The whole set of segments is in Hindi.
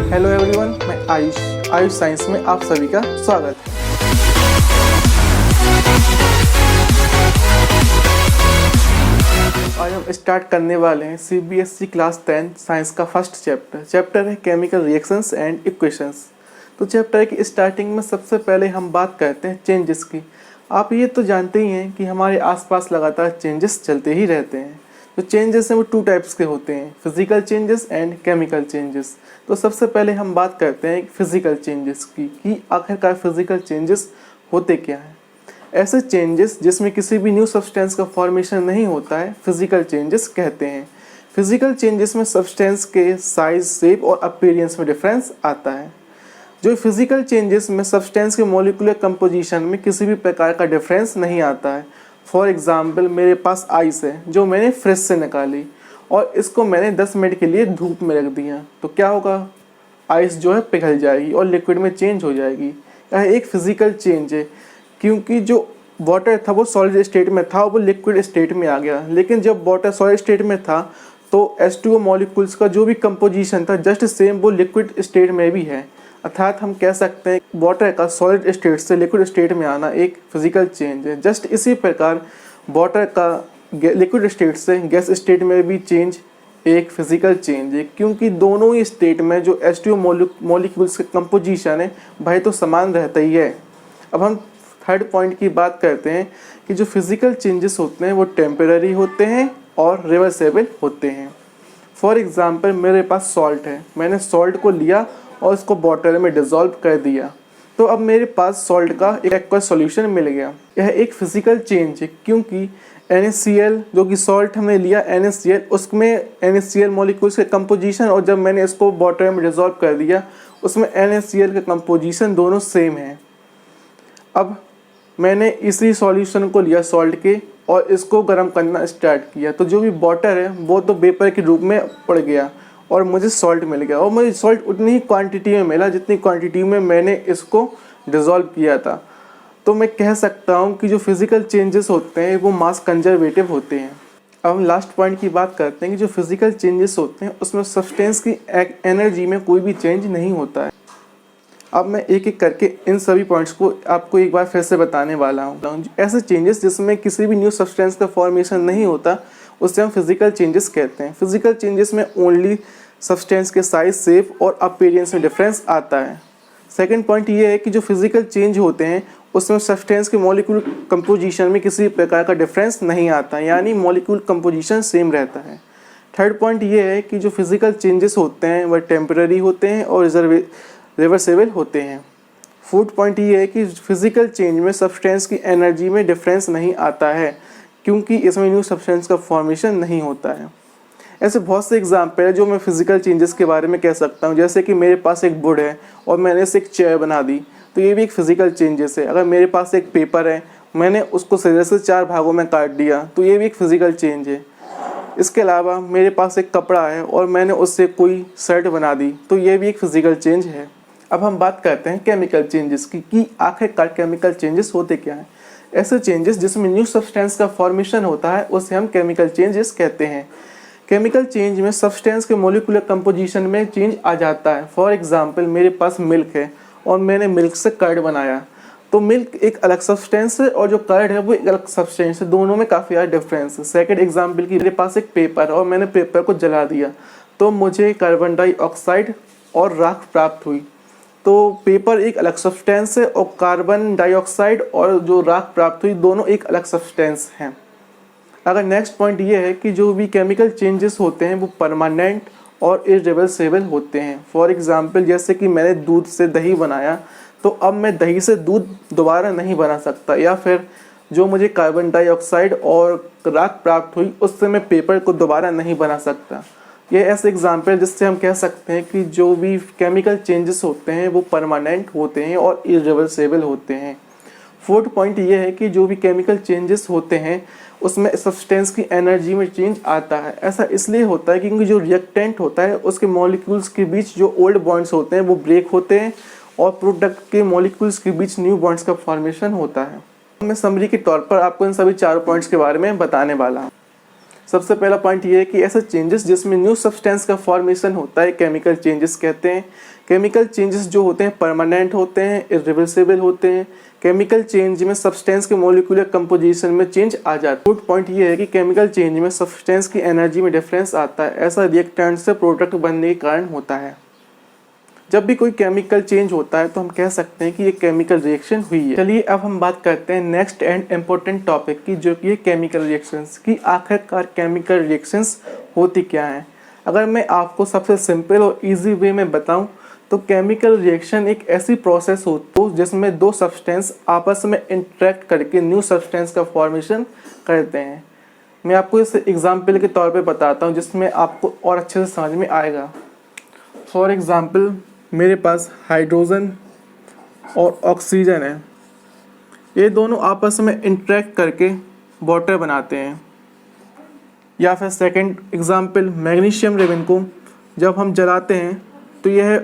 हेलो एवरीवन, मैं आयुष साइंस में आप सभी का स्वागत है। आज हम स्टार्ट करने वाले हैं CBSE क्लास 10 साइंस का फर्स्ट चैप्टर है केमिकल रिएक्शंस एंड इक्वेशंस। तो चैप्टर की स्टार्टिंग में सबसे पहले हम बात करते हैं चेंजेस की। आप ये तो जानते ही हैं कि हमारे आसपास लगातार चेंजेस चलते ही रहते हैं। जो चेंजेस हैं वो 2 टाइप्स के होते हैं, physical changes and chemical changes. तो सबसे पहले हम बात करते हैं फिजिकल चेंजेस की कि आखिरकार फिजिकल चेंजेस होते क्या हैं। ऐसे चेंजेस जिसमें किसी भी न्यू सब्सटेंस का फॉर्मेशन नहीं होता है फिजिकल चेंजेस कहते हैं। फिजिकल चेंजेस में सब्सटेंस के साइज, शेप और अपीयरेंस में डिफरेंस आता है। जो फिजिकल चेंजेस में सब्सटेंस के मॉलिक्यूलर कंपोजिशन में किसी भी प्रकार का डिफरेंस नहीं आता है। फॉर एग्जाम्पल, मेरे पास आइस है जो मैंने फ्रिज से निकाली और इसको मैंने 10 मिनट के लिए धूप में रख दिया, तो क्या होगा, आइस जो है पिघल जाएगी और लिक्विड में चेंज हो जाएगी। यह एक फिजिकल चेंज है, क्योंकि जो वाटर था वो सॉलिड स्टेट में था, वो लिक्विड स्टेट में आ गया। लेकिन जब वाटर सॉलिड स्टेट में था तो H2O मॉलिक्यूल्स का जो भी कंपोजिशन था जस्ट सेम वो लिक्विड स्टेट में भी है। अर्थात हम कह सकते हैं वाटर का सॉलिड स्टेट से लिक्विड स्टेट में आना एक फिजिकल चेंज है। जस्ट इसी प्रकार वाटर का लिक्विड स्टेट से गैस स्टेट में भी चेंज एक फिजिकल चेंज है, क्योंकि दोनों ही स्टेट में जो H2O मॉलिक्यूल्स का कंपोजिशन है भाई तो समान रहता ही है। अब हम थर्ड पॉइंट की बात करते हैं कि जो फिजिकल चेंजेस होते हैं वो टेम्पररी होते हैं और रिवर्सेबल होते हैं। फॉर एग्जाम्पल, मेरे पास सॉल्ट है, मैंने सॉल्ट को लिया और इसको बॉटल में डिज़ोल्व कर दिया, तो अब मेरे पास सॉल्ट का एक एक्वस सॉल्यूशन मिल गया। यह एक फिजिकल चेंज है, क्योंकि NaCl जो कि सॉल्ट हमने लिया NaCl, उसमें NaCl मॉलिक्यूल्स के कंपोजिशन और जब मैंने इसको बॉटल में डिज़ोल्व कर दिया उसमें NaCl के कंपोजिशन दोनों सेम हैं। अब मैंने इसी सॉल्यूशन को लिया सॉल्ट के और इसको गर्म करना स्टार्ट किया, तो जो भी वाटर है वो तो वेपर के रूप में उड़ गया और मुझे सॉल्ट मिल गया। और मुझे सॉल्ट उतनी ही क्वांटिटी में मिला जितनी क्वांटिटी में मैंने इसको डिज़ोल्व किया था। तो मैं कह सकता हूँ कि जो फिजिकल चेंजेस होते हैं वो मास कंजर्वेटिव होते हैं। अब हम लास्ट पॉइंट की बात करते हैं कि जो फिजिकल चेंजेस होते हैं उसमें सब्सटेंस की एनर्जी में कोई भी चेंज नहीं होता है। अब मैं एक एक करके इन सभी पॉइंट्स को आपको एक बार फिर से बताने वाला हूँ। ऐसे चेंजेस जिसमें किसी भी न्यू सब्सटेंस का फॉर्मेशन नहीं होता उससे हम फिजिकल चेंजेस कहते हैं। फिजिकल चेंजेस में ओनली सब्सटेंस के साइज, शेप और अपीयरेंस में डिफरेंस आता है। सेकंड पॉइंट ये है कि जो फिजिकल चेंज होते हैं उसमें सब्सटेंस के मॉलिक्यूल कंपोजिशन में किसी प्रकार का डिफरेंस नहीं आता, यानी मॉलिक्यूल कंपोजिशन सेम रहता है। थर्ड पॉइंट ये है कि जो फिजिकल चेंजेस होते हैं वह टेम्पररी होते हैं और रिवर्सेबल होते हैं। फोर्थ पॉइंट ये है कि फिजिकल चेंज में सब्सटेंस की एनर्जी में डिफरेंस नहीं आता है, क्योंकि इसमें न्यू सब्सटेंस का फॉर्मेशन नहीं होता है। ऐसे बहुत से एग्जाम्पल है जो मैं फिजिकल चेंजेस के बारे में कह सकता हूँ, जैसे कि मेरे पास एक वुड है और मैंने इसे एक चेयर बना दी, तो ये भी एक फिजिकल चेंजेस है। अगर मेरे पास एक पेपर है, मैंने उसको सीधे से 4 भागों में काट दिया, तो ये भी एक फिजिकल चेंज है। इसके अलावा मेरे पास एक कपड़ा है और मैंने उससे कोई शर्ट बना दी, तो ये भी एक फिजिकल चेंज है। अब हम बात करते हैं केमिकल चेंजेस की कि आखिरकार केमिकल चेंजेस होते क्या हैं। ऐसे चेंजेस जिसमें न्यू सब्सटेंस का फॉर्मेशन होता है उसे हम केमिकल चेंजेस कहते हैं। केमिकल चेंज में सब्सटेंस के मॉलिक्यूलर कंपोजिशन में चेंज आ जाता है। फॉर एग्जांपल, मेरे पास मिल्क है और मैंने मिल्क से कर्ड बनाया, तो मिल्क एक अलग सब्सटेंस है और जो कर्ड है वो एक अलग सब्सटेंस है, दोनों में काफ़ी ज़्यादा डिफरेंस है। सेकंड एग्जांपल की, मेरे पास एक पेपर है और मैंने पेपर को जला दिया, तो मुझे कार्बन डाइऑक्साइड और राख प्राप्त हुई। तो पेपर एक अलग सब्सटेंस है और कार्बन डाइऑक्साइड और जो राख प्राप्त हुई दोनों एक अलग सब्सटेंस हैं। अगर नेक्स्ट पॉइंट ये है कि जो भी केमिकल चेंजेस होते हैं वो परमानेंट और इरिवर्सिबल होते हैं। फॉर एग्जांपल, जैसे कि मैंने दूध से दही बनाया, तो अब मैं दही से दूध दोबारा नहीं बना सकता, या फिर जो मुझे कार्बन डाइऑक्साइड और राख प्राप्त हुई उससे मैं पेपर को दोबारा नहीं बना सकता। ये ऐसे एग्जाम्पल जिससे हम कह सकते हैं कि जो भी केमिकल चेंजेस होते हैं वो परमानेंट होते हैं और इरिवर्सिबल होते हैं। फोर्थ पॉइंट ये है कि जो भी केमिकल चेंजेस होते हैं उसमें सब्सटेंस की एनर्जी में चेंज आता है। ऐसा इसलिए होता है क्योंकि जो रिएक्टेंट होता है उसके मॉलिक्यूल्स के बीच जो ओल्ड बॉन्ड्स होते हैं वो ब्रेक होते हैं और प्रोडक्ट के मॉलिक्यूल्स के बीच न्यू बॉन्ड्स का फॉर्मेशन होता है। मैं समरी के तौर पर आपको इन सभी 4 पॉइंट्स के बारे में बताने वाला हूँ। सबसे पहला पॉइंट ये है कि ऐसे चेंजेस जिसमें न्यू सब्सटेंस का फॉर्मेशन होता है केमिकल चेंजेस कहते हैं। केमिकल चेंजेस जो होते हैं परमानेंट होते हैं, इरिवर्सिबल होते हैं। केमिकल चेंज में सब्सटेंस के मॉलिक्यूलर कंपोजिशन में चेंज आ जाता है। गुड पॉइंट ये है कि केमिकल चेंज में सब्सटेंस की एनर्जी में डिफरेंस आता है। ऐसा रिएक्टेंट से प्रोडक्ट बनने के कारण होता है। जब भी कोई केमिकल चेंज होता है तो हम कह सकते हैं कि ये केमिकल रिएक्शन हुई है। चलिए अब हम बात करते हैं नेक्स्ट एंड इम्पोर्टेंट टॉपिक की, जो कि केमिकल रिएक्शंस की। आखिरकार केमिकल रिएक्शंस होती क्या हैं? अगर मैं आपको सबसे सिंपल और इजी वे में बताऊं तो केमिकल रिएक्शन एक ऐसी प्रोसेस होती है जिसमें दो सब्सटेंस आपस में इंटरेक्ट करके न्यू सब्सटेंस का फॉर्मेशन करते हैं। मैं आपको इस एग्जाम्पल के तौर पे बताता हूँ जिसमें आपको और अच्छे से समझ में आएगा। फॉर एग्ज़ाम्पल मेरे पास हाइड्रोजन और ऑक्सीजन है। ये दोनों आपस में इंटरेक्ट करके वाटर बनाते हैं। या फिर सेकंड एग्जांपल, मैग्नीशियम रिबन को जब हम जलाते हैं तो यह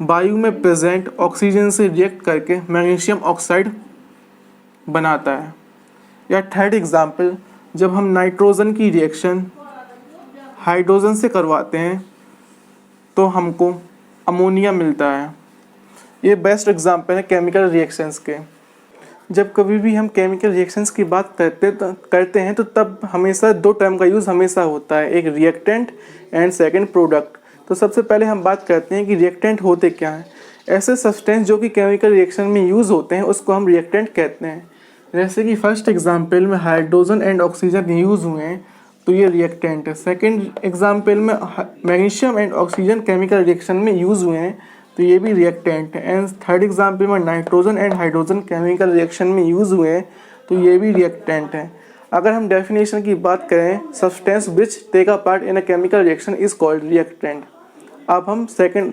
वायु में प्रेजेंट ऑक्सीजन से रिएक्ट करके मैग्नीशियम ऑक्साइड बनाता है। या थर्ड एग्जांपल, जब हम नाइट्रोजन की रिएक्शन हाइड्रोजन से करवाते हैं तो हमको अमोनिया मिलता है। ये बेस्ट एग्जांपल है केमिकल रिएक्शंस के। जब कभी भी हम केमिकल रिएक्शंस की बात करते हैं तो तब हमेशा दो टर्म का यूज़ हमेशा होता है, एक रिएक्टेंट एंड सेकंड प्रोडक्ट। तो सबसे पहले हम बात करते हैं कि रिएक्टेंट होते क्या हैं। ऐसे सब्सटेंस जो कि केमिकल रिएक्शन में यूज़ होते हैं उसको हम रिएक्टेंट कहते हैं। जैसे कि फर्स्ट एग्जाम्पल में हाइड्रोजन एंड ऑक्सीजन यूज़ हुए हैं तो ये रिएक्टेंट है। सेकेंड एग्जाम्पल में magnesium and oxygen chemical reaction में यूज़ हुए हैं तो ये भी रिएक्टेंट है। एंड थर्ड एग्जाम्पल में nitrogen and hydrogen chemical reaction में यूज़ हुए हैं तो ये भी रिएक्टेंट है। अगर हम डेफिनेशन की बात करें, substance which take a part in a chemical reaction is called reactant. अब हम सेकेंड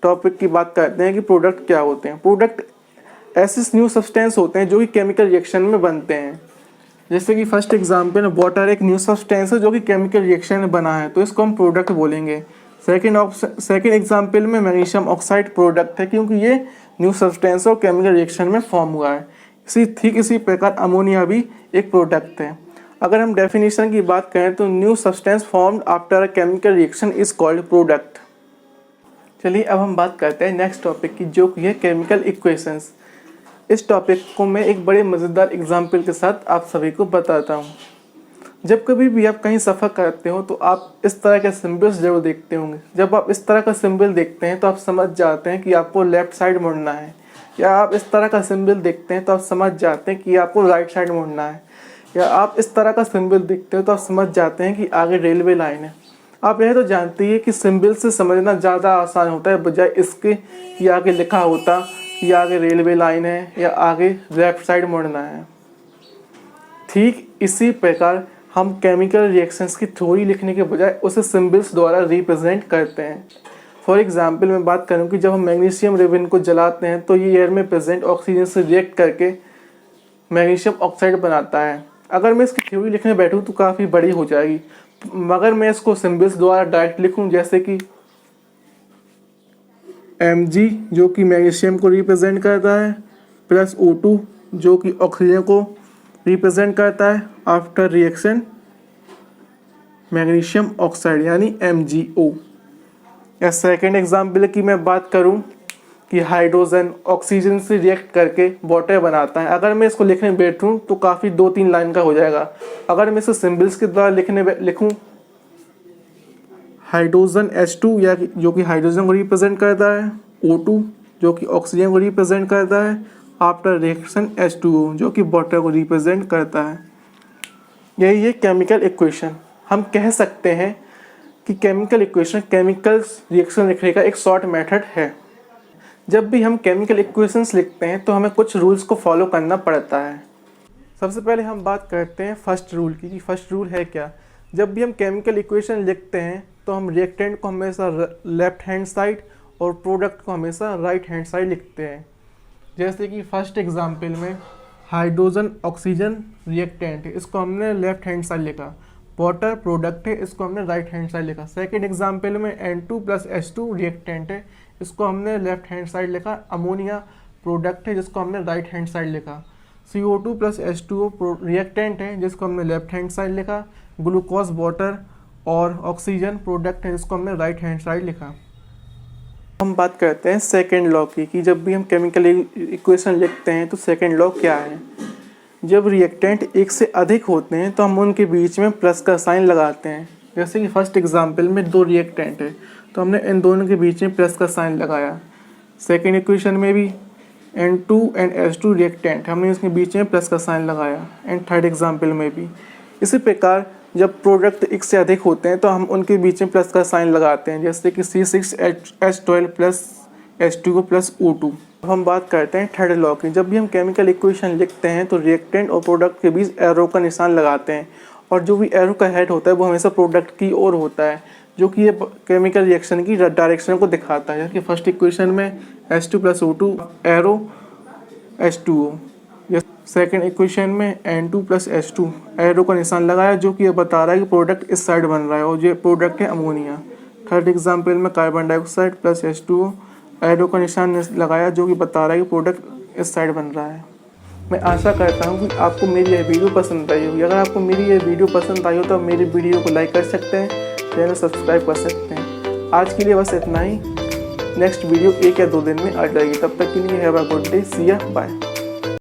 टॉपिक की बात करते हैं कि प्रोडक्ट क्या होते हैं। प्रोडक्ट ऐसे न्यू सब्सटेंस होते हैं जो कि केमिकल रिएक्शन में बनते हैं। जैसे कि फर्स्ट एग्जाम्पल वाटर एक न्यू सब्सटेंस है जो कि केमिकल रिएक्शन में बना है तो इसको हम प्रोडक्ट बोलेंगे। सेकेंड एग्जाम्पल में मैग्नीशियम ऑक्साइड प्रोडक्ट है क्योंकि ये न्यू सब्सटेंस और केमिकल रिएक्शन में फॉर्म हुआ है। इसी प्रकार अमोनिया भी एक प्रोडक्ट है। अगर हम डेफिनेशन की बात करें तो new substance formed after a chemical reaction is called product. चलिए अब हम बात करते हैं नेक्स्ट टॉपिक की, जो कि है केमिकल इक्वेशंस। इस टॉपिक को मैं एक बड़े मज़ेदार एग्जाम्पल के साथ आप सभी को बताता हूँ। जब कभी भी आप कहीं सफ़र करते हो तो आप इस तरह के सिंबल्स जरूर देखते होंगे। जब आप इस तरह का सिंबल देखते हैं तो आप समझ जाते हैं कि आपको लेफ़्ट साइड मुड़ना है, या आप इस तरह का सिंबल देखते हैं तो आप समझ जाते हैं कि आपको राइट साइड मुड़ना है, या आप इस तरह का सिंबल देखते हो तो आप समझ जाते हैं कि आगे रेलवे लाइन है। आप यह तो जानते हैं कि सिंबल से समझना ज़्यादा आसान होता है बजाय इसके कि आगे लिखा होता कि आगे रेलवे लाइन है या आगे लेफ्ट साइड मुड़ना है। ठीक इसी प्रकार हम केमिकल रिएक्शंस की थ्योरी लिखने के बजाय उसे सिंबल्स द्वारा रिप्रेजेंट करते हैं। फॉर एग्जांपल मैं बात करूं कि जब हम मैग्नीशियम रिबन को जलाते हैं तो ये एयर में प्रेजेंट ऑक्सीजन से रिएक्ट करके मैग्नीशियम ऑक्साइड बनाता है। अगर मैं इसकी थ्योरी लिखने बैठूं तो काफ़ी बड़ी हो जाएगी, मगर मैं इसको सिंबल्स द्वारा डायरेक्ट लिखूं जैसे कि Mg जो कि मैग्नीशियम को रिप्रेजेंट करता है, प्लस O2 जो कि ऑक्सीजन को रिप्रेजेंट करता है आफ्टर रिएक्शन मैग्नीशियम ऑक्साइड यानी MgO। या सेकेंड एग्जाम्पल की मैं बात करूं कि हाइड्रोजन ऑक्सीजन से रिएक्ट करके वाटर बनाता है। अगर मैं इसको लिखने बैठूं तो काफ़ी 2-3 लाइन का हो जाएगा। अगर मैं इसे सिंबल्स के द्वारा लिखूं हाइड्रोजन H2 या जो कि हाइड्रोजन को रिप्रेजेंट करता है, O2 जो कि ऑक्सीजन को रिप्रेजेंट करता है आफ्टर रिएक्शन H2O जो कि वाटर को रिप्रेजेंट करता है। यही है केमिकल इक्वेशन। हम कह सकते हैं कि केमिकल इक्वेशन केमिकल रिएक्शन लिखने का एक शॉर्ट मेथड है। जब भी हम केमिकल इक्वेशंस लिखते हैं तो हमें कुछ रूल्स को फॉलो करना पड़ता है। सबसे पहले हम बात करते हैं फर्स्ट रूल की कि फर्स्ट रूल है क्या। जब भी हम केमिकल इक्वेशन लिखते हैं तो हम रिएक्टेंट को हमेशा लेफ्ट हैंड साइड और प्रोडक्ट को हमेशा राइट हैंड साइड लिखते हैं। जैसे कि फर्स्ट एग्जांपल में हाइड्रोजन ऑक्सीजन रिएक्टेंट है, इसको हमने लेफ्ट हैंड साइड लिखा। वाटर प्रोडक्ट है, इसको हमने राइट हैंड साइड लिखा। सेकेंड एग्जांपल में N2+H2 रिएक्टेंट है, इसको हमने लेफ्ट हैंड साइड लिखा। अमोनिया प्रोडक्ट है जिसको हमने राइट हैंड साइड लिखा। CO2+H2O रिएक्टेंट है जिसको हमने लेफ्ट हैंड साइड लिखा। ग्लूकोज वाटर और ऑक्सीजन प्रोडक्ट है जिसको हमने राइट हैंड साइड लिखा। हम बात करते हैं सेकेंड लॉ की कि जब भी हम केमिकल इक्वेशन लिखते हैं तो सेकेंड लॉ क्या है। जब रिएक्टेंट एक से अधिक होते हैं तो हम उनके बीच में प्लस का साइन लगाते हैं। जैसे कि फर्स्ट एग्जांपल में दो रिएक्टेंट है तो हमने इन दोनों के बीच में प्लस का साइन लगाया। सेकेंड इक्वेशन में भी N2 एंड H2 रिएक्टेंट हमने इसके बीच में प्लस का साइन लगाया। एंड थर्ड एग्जांपल में भी इसी प्रकार जब प्रोडक्ट एक से अधिक होते हैं तो हम उनके बीच में प्लस का साइन लगाते हैं, जैसे कि C6H12 plus H2O plus O2। अब हम बात करते हैं थर्ड लॉ की। जब भी हम केमिकल इक्वेशन लिखते हैं तो रिएक्टेंट और प्रोडक्ट के बीच एरो का निशान लगाते हैं और जो भी एरो का हेड होता है वो हमेशा प्रोडक्ट की ओर होता है, जो कि ये केमिकल रिएक्शन की डायरेक्शन को दिखाता है। जैसे कि फर्स्ट इक्वेशन में H2 plus O2 arrow H2O, second equation में N2 प्लस H2 एरो का निशान लगाया जो कि ये बता रहा है कि प्रोडक्ट इस साइड बन रहा है और ये प्रोडक्ट है अमोनिया। थर्ड एग्जांपल में carbon dioxide plus H2O arrow का निशान लगाया जो कि बता रहा है कि प्रोडक्ट इस साइड बन रहा है। मैं आशा करता हूँ कि आपको मेरी यह वीडियो पसंद आई होगी। अगर आपको मेरी यह वीडियो पसंद आई हो तो मेरी वीडियो को लाइक कर सकते हैं, चैनल सब्सक्राइब कर सकते हैं। आज के लिए बस इतना ही। नेक्स्ट वीडियो 1 या 2 दिन में आ जाएगी। तब तक के लिए हैव अ गुड डे, सी या बाय।